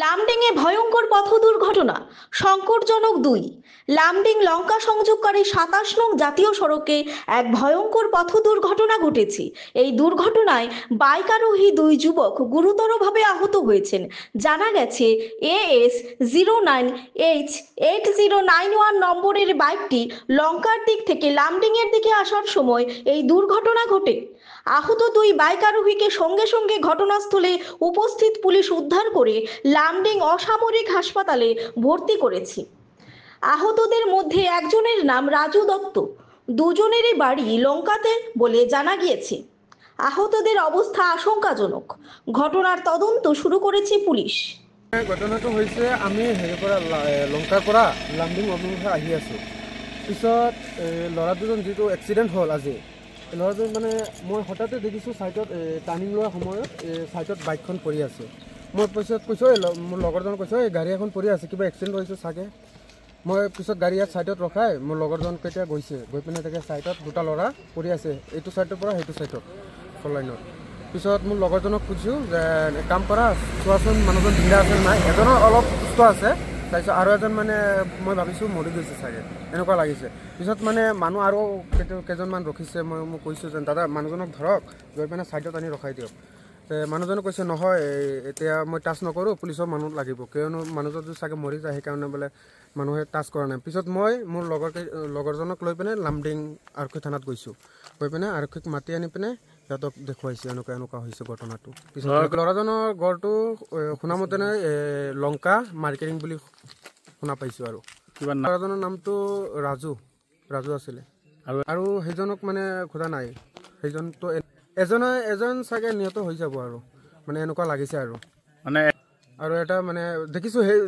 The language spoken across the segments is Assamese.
লামডিংয়ে ভয়ঙ্কর পথ দুর্ঘটনা, সংকটজনক দুই। লামডিং লঙ্কা সংযোগকারী ২৭ নং জাতীয় সড়কে এক ভয়ঙ্কর পথ দুর্ঘটনা ঘটেছে। এই দুর্ঘটনায় বাইক আরোহী দুই যুবক গুরুতরভাবে আহত হয়েছেন। জানা গেছে, AS09H8091 নম্বরের বাইকটি লঙ্কার দিক থেকে লামডিংয়ের দিকে আসার সময় এই দুর্ঘটনা ঘটে। আহত দুই বাইক আরোহীকে সঙ্গে সঙ্গে ঘটনাস্থলে উপস্থিত পুলিশ উদ্ধার করে লামডিং অসামরিক হাসপাতালে ভর্তি করেছে। আহতদের মধ্যে একজনের নাম রাজু দত্ত, দুজনেরই বাড়ি লঙ্কাতে বলে জানা গিয়েছে। আহতদের অবস্থা আশঙ্কাজনক। ঘটনার তদন্ত শুরু করেছে পুলিশ। ঘটনাটো হৈছে আমি হেৰিৰ পৰা লংকাৰ পৰা লামডিং অভিমুখে আহি আছোঁ। পিছত ল'ৰা দুজন যিটো এক্সিডেণ্ট হ'ল আজি, ল'ৰাজন মানে মই হঠাতে দেখিছোঁ ছাইডত টাৰ্ণিং লোৱাৰ সময়ত ছাইডত বাইকখন পৰি আছে। মই পিছত কৈছোঁ মোৰ লগৰজনক কৈছোঁ এই গাড়ী এখন পৰি আছে, কিবা এক্সিডেণ্ট হৈছে চাগে। মই পিছত গাড়ী ইয়াত ছাইডত ৰখাই মোৰ লগৰজন কেতিয়া গৈছে, গৈ পিনে তাকে ছাইডত দুটা ল'ৰা পৰি আছে, এইটো ছাইডৰ পৰা সেইটো ছাইডত ফ'ৰ লাইনত। পিছত মোৰ লগৰজনক খুজিছোঁ যে কাম কৰা চোৱাচোন মানুহজন ঢিলা আছে নাই, এজনৰ অলপ সুস্থ আছে, তাৰপিছত আৰু এজন মানে মই ভাবিছোঁ মৰি গৈছে চাগে, এনেকুৱা লাগিছে। পিছত মানে মানুহ আৰু কেইজনমান ৰখিছে, মই কৈছোঁ যে দাদা মানুহজনক ধৰক, গৈ পিনে ছাইডত আনি ৰখাই দিয়ক। মানুহজনে কৈছে নহয় এতিয়া মই টাচ নকৰোঁ, পুলিচৰ মানুহ লাগিব, কিয়নো মানুহজন চাগে মৰি যায়, সেইকাৰণে বোলে মানুহে টাচ কৰা নাই। পিছত মই মোৰ লগৰজনক লৈ পিনে লামডিং আৰক্ষী থানাত গৈছোঁ, গৈ পিনে আৰক্ষীক মাতি আনি পিনে সিহঁতক দেখুৱাইছে এনেকুৱা হৈছে ঘটনাটো। পিছত ল'ৰাজনৰ গড়টো শুনামতে লংকা মাৰ্কেটিং বুলি শুনা পাইছোঁ। আৰু ল'ৰাজনৰ নামটো ৰাজু আছিলে, আৰু সেইজনক মানে সোধা নাই, সেইজনতো এজন চাগে নিহত হৈ যাব আৰু মানে এনেকুৱা লাগিছে। আৰু মানে আৰু এটা মানে দেখিছোঁ সেই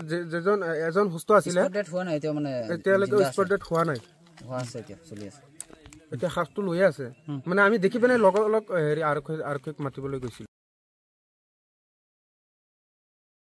এজন সুস্থ আছিলে, এতিয়ালৈকে স্পট ডেথ হোৱা নাই, এতিয়া শ্বাসটো লৈয়ে আছে। মানে আমি দেখি পিনে লগৰ হেৰি আৰক্ষীক মাতিবলৈ গৈছিলোঁ।